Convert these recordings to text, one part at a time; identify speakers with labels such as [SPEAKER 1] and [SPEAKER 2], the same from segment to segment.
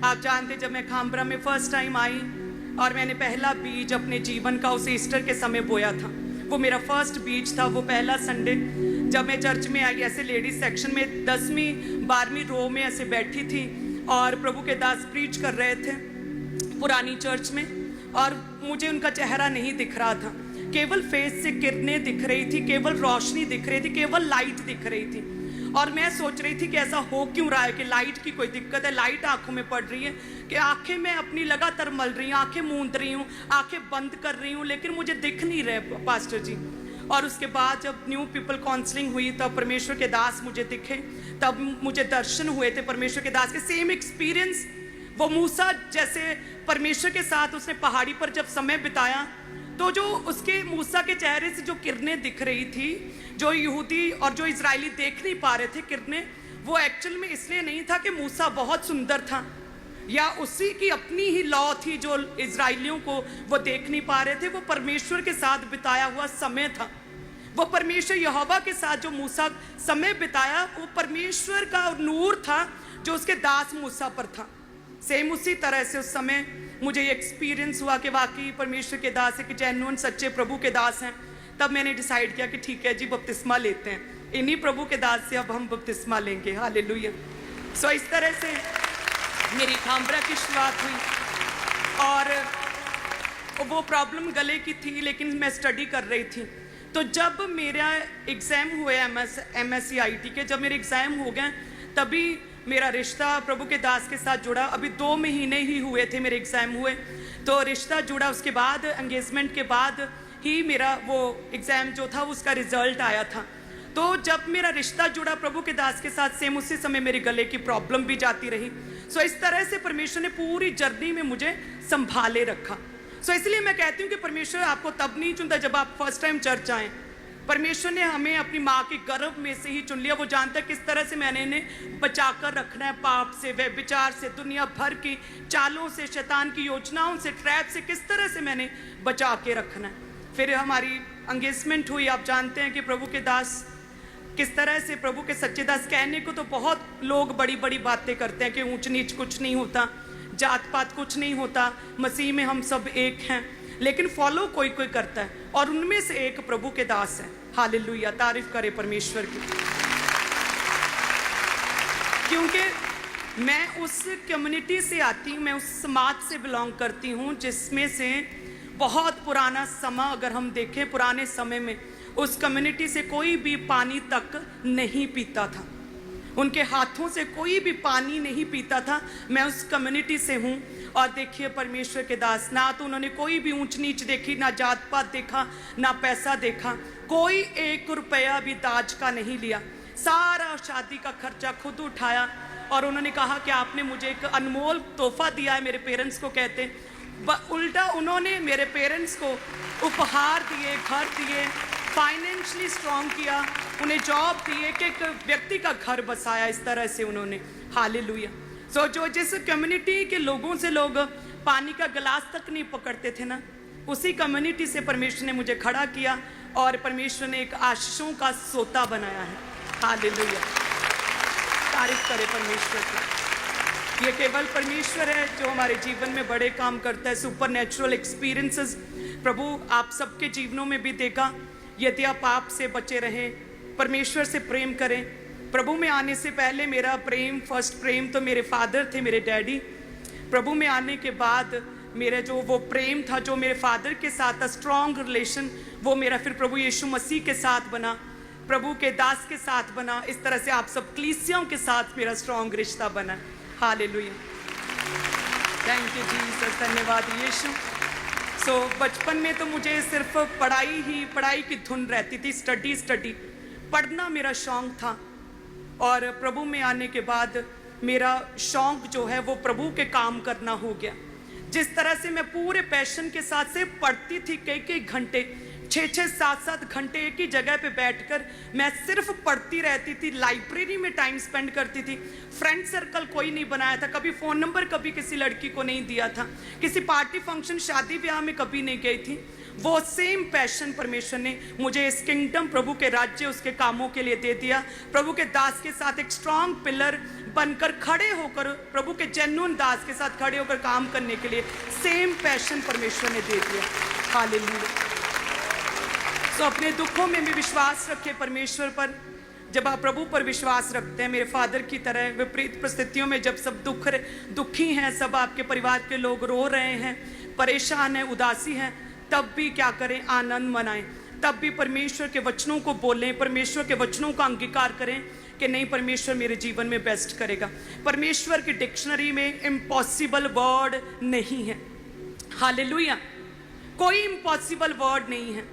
[SPEAKER 1] आप जानते, जब मैं खामबरा में फर्स्ट टाइम आई और मैंने पहला बीज अपने जीवन का उस ईस्टर के समय बोया था, वो मेरा फर्स्ट बीज था। वो पहला संडे जब मैं चर्च में आई, ऐसे लेडीज सेक्शन में 10वीं 12वीं रो में ऐसे बैठी थी और प्रभु के दास प्रीच कर रहे थे पुरानी चर्च में, और मुझे उनका चेहरा नहीं दिख रहा था, केवल फेस से किरणें दिख रही थी, केवल रोशनी दिख रही थी, केवल लाइट दिख रही थी। और मैं सोच रही थी कि ऐसा हो क्यों रहा है कि लाइट की कोई दिक्कत है, लाइट आंखों में पड़ रही है कि आंखें मैं अपनी लगातार मल रही हूँ, आंखें मूंद रही हूँ, आंखें बंद कर रही हूँ, लेकिन मुझे दिख नहीं रहे पास्टर जी। और उसके बाद जब न्यू पीपल काउंसलिंग हुई तब परमेश्वर के दास मुझे दिखे, तब मुझे दर्शन हुए थे परमेश्वर के दास के। सेम एक्सपीरियंस वो मूसा जैसे परमेश्वर के साथ उसने पहाड़ी पर जब समय बिताया, तो जो उसके मूसा के चेहरे से जो किरणें दिख रही थी, जो यहूदी और जो इजरायली देख नहीं पा रहे थे किरणें, वो एक्चुअल में इसलिए नहीं था कि मूसा बहुत सुंदर था या उसी की अपनी ही लॉ थी जो इजरायलियों को वो देख नहीं पा रहे थे। वो परमेश्वर के साथ बिताया हुआ समय था, वो परमेश्वर यहोवा के साथ जो मूसा समय बिताया, वो परमेश्वर का नूर था जो उसके दास मूसा पर था। सेम उसी तरह से उस समय मुझे ये एक्सपीरियंस हुआ कि वाकई परमेश्वर के दास है, कि जेन्युइन सच्चे प्रभु के दास हैं। तब मैंने डिसाइड किया कि ठीक है जी, बपतिस्मा लेते हैं, इन्हीं प्रभु के दास से अब हम बपतिस्मा लेंगे। हालेलुया। सो इस तरह से मेरी खामबरा की शुरुआत हुई। और वो प्रॉब्लम गले की थी, लेकिन मैं स्टडी कर रही थी। तो जब मेरा एग्ज़ाम हुए MSc IT के, जब मेरे एग्ज़ाम हो गए, तभी मेरा रिश्ता प्रभु के दास के साथ जुड़ा। अभी 2 महीने ही हुए थे मेरे एग्ज़ाम हुए, तो रिश्ता जुड़ा। उसके बाद एंगेजमेंट के बाद ही मेरा वो एग्ज़ाम जो था उसका रिजल्ट आया था। तो जब मेरा रिश्ता जुड़ा प्रभु के दास के साथ, सेम उसी समय मेरे गले की प्रॉब्लम भी जाती रही। सो इस तरह से परमेश्वर ने पूरी जर्नी में मुझे संभाले रखा। सो इसलिए मैं कहती हूँ कि परमेश्वर आपको तब नहीं चुनता जब आप फर्स्ट टाइम चर्च आएँ। परमेश्वर ने हमें अपनी माँ के गर्भ में से ही चुन लिया। वो जानता है किस तरह से मैंने इन्हें बचा कर रखना है, पाप से, व्यभिचार से, दुनिया भर की चालों से, शैतान की योजनाओं से, ट्रैप से, किस तरह से मैंने बचा के रखना है। फिर हमारी एंगेजमेंट हुई। आप जानते हैं कि प्रभु के दास किस तरह से, प्रभु के सच्चे दास, कहने को तो बहुत लोग बड़ी बड़ी बातें करते हैं कि ऊंच नीच कुछ नहीं होता, जात पात कुछ नहीं होता, मसीह में हम सब एक हैं, लेकिन फॉलो कोई कोई करता है, और उनमें से एक प्रभु के दास है। हालेलुया, तारीफ करे परमेश्वर की। क्योंकि मैं उस कम्युनिटी से आती हूँ, मैं उस समाज से बिलोंग करती हूँ जिसमें से बहुत पुराना समय अगर हम देखें, पुराने समय में उस कम्युनिटी से कोई भी पानी तक नहीं पीता था, उनके हाथों से कोई भी पानी नहीं पीता था। मैं उस कम्युनिटी से हूँ। और देखिए परमेश्वर के दास, ना तो उन्होंने कोई भी ऊंच नीच देखी, ना जात पात देखा, ना पैसा देखा, कोई 1 रुपया भी दाज का नहीं लिया, सारा शादी का खर्चा खुद उठाया। और उन्होंने कहा कि आपने मुझे एक अनमोल तोहफा दिया है, मेरे पेरेंट्स को कहते। उल्टा उन्होंने मेरे पेरेंट्स को उपहार दिए, घर दिए, फाइनेंशियली स्ट्रॉन्ग किया, उन्हें जॉब दी, एक व्यक्ति का घर बसाया। इस तरह से उन्होंने, हालेलुया। सो जो जिस कम्युनिटी के लोगों से लोग पानी का गिलास तक नहीं पकड़ते थे ना, उसी कम्युनिटी से परमेश्वर ने मुझे खड़ा किया और परमेश्वर ने एक आशीषों का सोता बनाया है। हालेलुया, तारीफ करे परमेश्वर की। ये केवल परमेश्वर है जो हमारे जीवन में बड़े काम करता है, सुपर नेचुरल एक्सपीरियंसेस प्रभु आप सबके जीवनों में भी देगा। यदि आप पाप से बचे रहें, परमेश्वर से प्रेम करें। प्रभु में आने से पहले मेरा प्रेम, फर्स्ट प्रेम तो मेरे फादर थे, मेरे डैडी। प्रभु में आने के बाद मेरा जो वो प्रेम था जो मेरे फादर के साथ था, स्ट्रॉन्ग रिलेशन, वो मेरा फिर प्रभु यीशु मसीह के साथ बना, प्रभु के दास के साथ बना। इस तरह से आप सब कलीसियाओं के साथ मेरा स्ट्रॉन्ग रिश्ता बना। हालेलुया, थैंक यू जीसस, धन्यवाद यीशु। सो बचपन में तो मुझे सिर्फ पढ़ाई की धुन रहती थी, स्टडी, पढ़ना मेरा शौक था। और प्रभु में आने के बाद मेरा शौक जो है वो प्रभु के काम करना हो गया। जिस तरह से मैं पूरे पैशन के साथ से पढ़ती थी कई घंटे, 6-6, 7-7 घंटे एक ही जगह पे बैठकर मैं सिर्फ पढ़ती रहती थी, लाइब्रेरी में टाइम स्पेंड करती थी। फ्रेंड सर्कल कोई नहीं बनाया था, कभी फ़ोन नंबर कभी किसी लड़की को नहीं दिया था, किसी पार्टी फंक्शन शादी ब्याह में कभी नहीं गई थी। वो सेम पैशन परमेश्वर ने मुझे इस किंगडम, प्रभु के राज्य, उसके कामों के लिए दे दिया। प्रभु के दास के साथ एक स्ट्रांग पिलर बनकर खड़े होकर, प्रभु के जेन्युइन दास के साथ खड़े होकर काम करने के लिए सेम पैशन परमेश्वर ने दे दिया। हालेलुया। तो अपने दुखों में भी विश्वास रखें परमेश्वर पर। जब आप प्रभु पर विश्वास रखते हैं, मेरे फादर की तरह, विपरीत परिस्थितियों में जब सब दुखी हैं, सब आपके परिवार के लोग रो रहे हैं, परेशान हैं, उदासी हैं, तब भी क्या करें? आनंद मनाएं। तब भी परमेश्वर के वचनों को बोलें, परमेश्वर के वचनों का अंगीकार करें कि नहीं, परमेश्वर मेरे जीवन में बेस्ट करेगा। परमेश्वर की डिक्शनरी में इम्पॉसिबल वर्ड नहीं है। हालेलुया। कोई इम्पॉसिबल वर्ड नहीं है।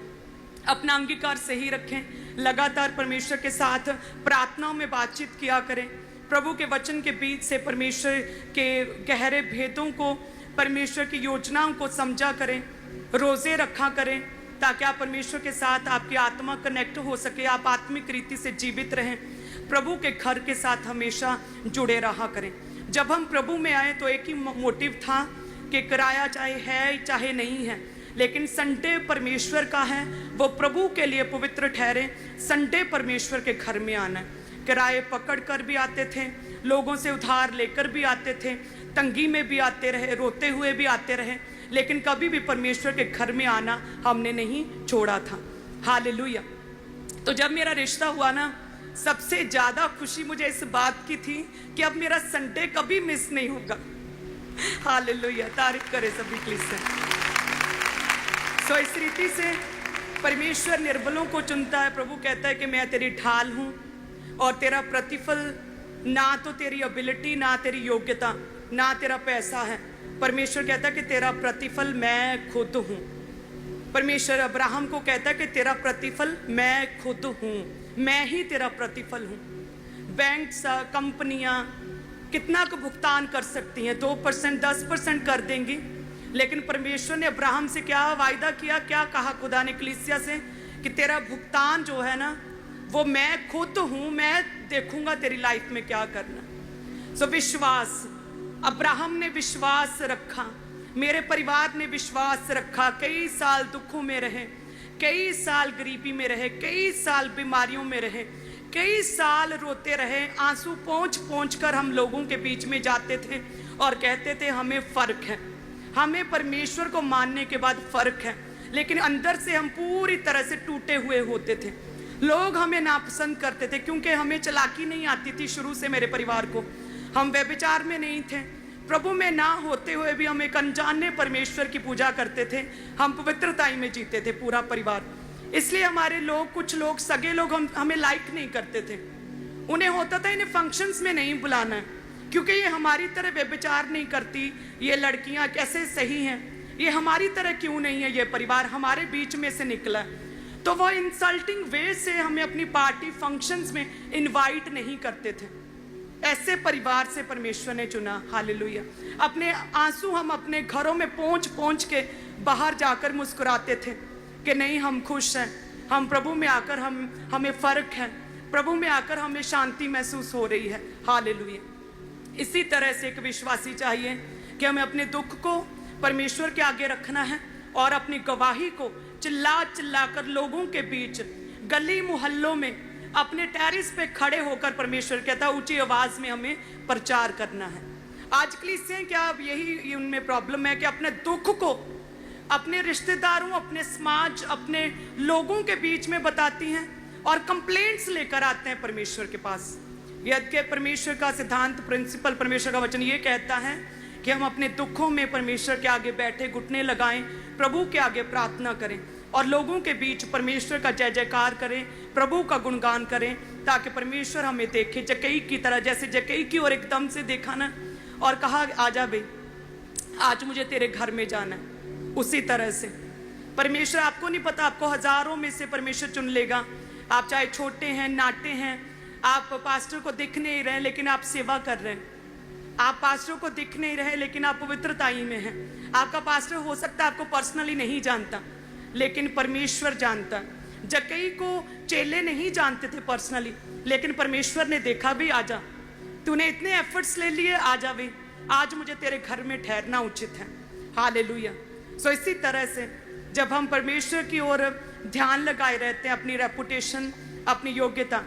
[SPEAKER 1] अपना अंगीकार सही रखें, लगातार परमेश्वर के साथ प्रार्थनाओं में बातचीत किया करें, प्रभु के वचन के बीच से परमेश्वर के गहरे भेदों को, परमेश्वर की योजनाओं को समझा करें, रोज़े रखा करें, ताकि आप परमेश्वर के साथ, आपकी आत्मा कनेक्ट हो सके, आप आत्मिक रीति से जीवित रहें, प्रभु के घर के साथ हमेशा जुड़े रहा करें। जब हम प्रभु में आए तो एक ही मोटिव था कि किराया चाहे है चाहे नहीं है, लेकिन संडे परमेश्वर का है, वो प्रभु के लिए पवित्र ठहरे। संडे परमेश्वर के घर में आना है। किराए पकड़ कर भी आते थे, लोगों से उधार लेकर भी आते थे, तंगी में भी आते रहे, रोते हुए भी आते रहे, लेकिन कभी भी परमेश्वर के घर में आना हमने नहीं छोड़ा था। हालेलुया। तो जब मेरा रिश्ता हुआ ना, सबसे ज़्यादा खुशी मुझे इस बात की थी कि अब मेरा संडे कभी मिस नहीं होगा। हालेलुया। तारीफ करे सभी प्लीज से। सो इस रीति से परमेश्वर निर्बलों को चुनता है। प्रभु कहता है कि मैं तेरी ढाल हूँ और तेरा प्रतिफल ना तो तेरी एबिलिटी, ना तेरी योग्यता, ना तेरा पैसा है। परमेश्वर कहता है कि तेरा प्रतिफल मैं खुद हूँ। परमेश्वर अब्राहम को कहता है कि तेरा प्रतिफल मैं खुद हूँ, मैं ही तेरा प्रतिफल हूँ। बैंक्स, कंपनियाँ कितना का भुगतान कर सकती हैं? 2%, 10% कर देंगी, लेकिन परमेश्वर ने अब्राहम से क्या वायदा किया, क्या कहा खुदा ने कलीसिया से? कि तेरा भुगतान जो है ना, वो मैं खुद हूँ, मैं देखूंगा तेरी लाइफ में क्या करना। सो विश्वास, अब्राहम ने विश्वास रखा, मेरे परिवार ने विश्वास रखा। कई साल दुखों में रहे, कई साल गरीबी में रहे, कई साल बीमारियों में रहे, कई साल रोते रहे। आंसू पोंछ पोंछ कर हम लोगों के बीच में जाते थे और कहते थे हमें फर्क है, हमें परमेश्वर को मानने के बाद फर्क है, लेकिन अंदर से हम पूरी तरह से टूटे हुए होते थे। लोग हमें नापसंद करते थे क्योंकि हमें चालाकी नहीं आती थी शुरू से। मेरे परिवार को, हम व्यभिचार में नहीं थे, प्रभु में ना होते हुए भी हम एक अनजाने परमेश्वर की पूजा करते थे। हम पवित्रताई में जीते थे पूरा परिवार। इसलिए हमारे लोग, कुछ लोग, सगे लोग हमें लाइक नहीं करते थे। उन्हें होता था इन्हें फंक्शंस में नहीं बुलाना है क्योंकि ये हमारी तरह व्यभिचार नहीं करती, ये लड़कियां कैसे सही हैं, ये हमारी तरह क्यों नहीं है, ये परिवार हमारे बीच में से निकला। तो वो इंसल्टिंग वे से हमें अपनी पार्टी फंक्शंस में इनवाइट नहीं करते थे। ऐसे परिवार से परमेश्वर ने चुना। हालेलुया। अपने आंसू हम अपने घरों में पोंछ पोंछ के बाहर जाकर मुस्कुराते थे कि नहीं, हम खुश हैं, हम प्रभु में आकर हमें फर्क है, प्रभु में आकर हमें शांति महसूस हो रही है। हालेलुया। इसी तरह से एक विश्वासी चाहिए कि हमें अपने दुख को परमेश्वर के आगे रखना है और अपनी गवाही को चिल्ला चिल्ला कर लोगों के बीच, गली मोहल्लों में, अपने टेरिस पे खड़े होकर, परमेश्वर कहता है ऊंची आवाज में हमें प्रचार करना है। आज कलीसिया क्या अब यही उनमें प्रॉब्लम है कि अपने दुख को अपने रिश्तेदारों, अपने समाज, अपने लोगों के बीच में बताती हैं और कंप्लेंट्स लेकर आते हैं परमेश्वर के पास। यद्य परमेश्वर का सिद्धांत, प्रिंसिपल, परमेश्वर का वचन ये कहता है कि हम अपने दुखों में परमेश्वर के आगे बैठे, घुटने लगाएं, प्रभु के आगे प्रार्थना करें और लोगों के बीच परमेश्वर का जय जयकार करें, प्रभु का गुणगान करें, ताकि परमेश्वर हमें देखे जक्कई की तरह। जैसे जक्कई की ओर एकदम से देखा ना और कहा आजा भाई, आज मुझे तेरे घर में जाना है, उसी तरह से परमेश्वर, आपको नहीं पता, आपको हजारों में से परमेश्वर चुन लेगा। आप चाहे छोटे हैं, नाटे हैं, आप पास्टर को दिख नहीं रहे लेकिन आप सेवा कर रहे हैं, आप पास्टर को दिख नहीं रहे लेकिन आप पवित्रताई में हैं। आपका पास्टर हो सकता है आपको पर्सनली नहीं जानता, लेकिन परमेश्वर जानता है। जक्कई को चेले नहीं जानते थे पर्सनली, लेकिन परमेश्वर ने देखा भी आजा, तूने इतने एफर्ट्स ले लिए, आजा भी, आज मुझे तेरे घर में ठहरना उचित है। हालेलुया। सो इसी तरह से जब हम परमेश्वर की ओर ध्यान लगाए रहते हैं, अपनी रेपुटेशन, अपनी योग्यता,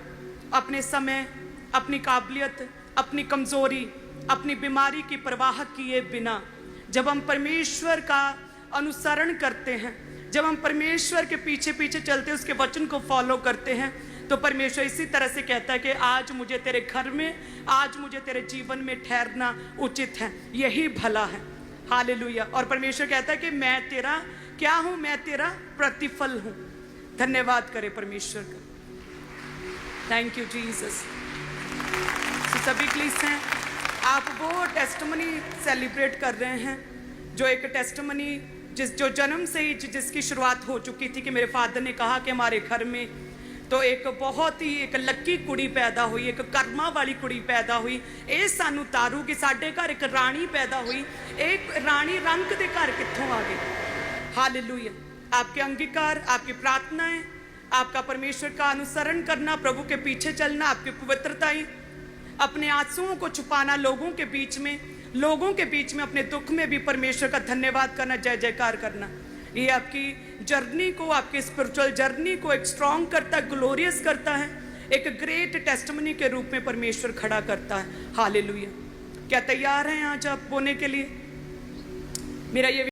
[SPEAKER 1] अपने समय, अपनी काबिलियत, अपनी कमजोरी, अपनी बीमारी की परवाह किए बिना जब हम परमेश्वर का अनुसरण करते हैं, जब हम परमेश्वर के पीछे पीछे चलते हैं, उसके वचन को फॉलो करते हैं, तो परमेश्वर इसी तरह से कहता है कि आज मुझे तेरे घर में, आज मुझे तेरे जीवन में ठहरना उचित है, यही भला है। हालेलुया। और परमेश्वर कहता है कि मैं तेरा क्या हूं? मैं तेरा प्रतिफल हूं। धन्यवाद करें परमेश्वर का। Thank you Jesus. सभी क्लीस हैं, आप वो टेस्टमनी सेलिब्रेट कर रहे हैं जो एक टेस्टमनी जो जन्म से ही जिसकी शुरुआत हो चुकी थी कि मेरे फादर ने कहा कि हमारे घर में तो एक बहुत ही एक लक्की कुड़ी पैदा हुई, एक कर्मा वाली कुड़ी पैदा हुई, ये सानू तारू कि साडे घर एक रानी पैदा हुई, एक रानी रंग दे घर कित्थों आ गई। हालेलुया। आपके अंगीकार, आपकी प्रार्थनाएं, आपका परमेश्वर का अनुसरण करना, प्रभु के पीछे चलना, आपकी पवित्रताएं, अपने आंसुओं को छुपाना लोगों के बीच में अपने दुख में भी परमेश्वर का धन्यवाद करना, जय जयकार करना, ये आपकी जर्नी को, आपकी स्पिरिचुअल जर्नी को एक स्ट्रॉन्ग करता है, ग्लोरियस करता है, एक ग्रेट टेस्टमनी के रूप में परमेश्वर खड़ा करता है। हालेलुया। क्या तैयार हैं आज आप बोने के लिए? मेरा ये